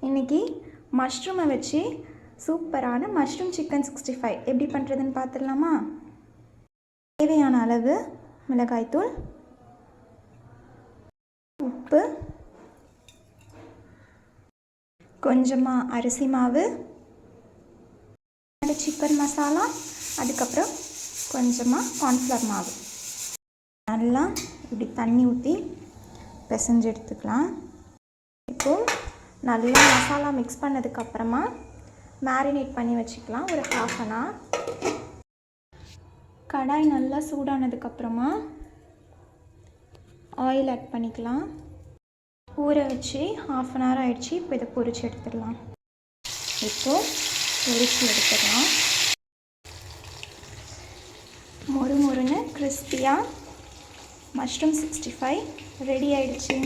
இன்றைக்கி மஷ்ரூமை வச்சு சூப்பரான மஷ்ரூம் சிக்கன் 65 எப்படி பண்ணுறதுன்னு பார்த்துடலாமா? தேவையான அளவு மிளகாய்த்தூள், உப்பு, கொஞ்சமாக அரிசி மாவு, சிக்கன் மசாலா, அதுக்கப்புறம் கொஞ்சமாக கார்ன்ஃப்ளவர் மாவு நல்லா இப்படி தண்ணி ஊற்றி பிசைஞ்சு எடுத்துக்கலாம். இப்போது நல்லா மசாலா மிக்ஸ் பண்ணதுக்கப்புறமா மேரினேட் பண்ணி வச்சுக்கலாம் ஒரு 1/2 அன் ஹவர். கடாய் நல்லா சூடானதுக்கப்புறமா ஆயில் ஆட் பண்ணிக்கலாம். ஊற வச்சு 1/2 அன் ஹவர் ஆகிடுச்சு. இப்போ இதை பொரிச்சு எடுத்துடலாம். இப்போது பொரிச்சு எடுத்துக்கலாம். மொறு மொறுன்னு கிறிஸ்பியாக மஷ்ரூம் 65 ரெடி ஆகிடுச்சு.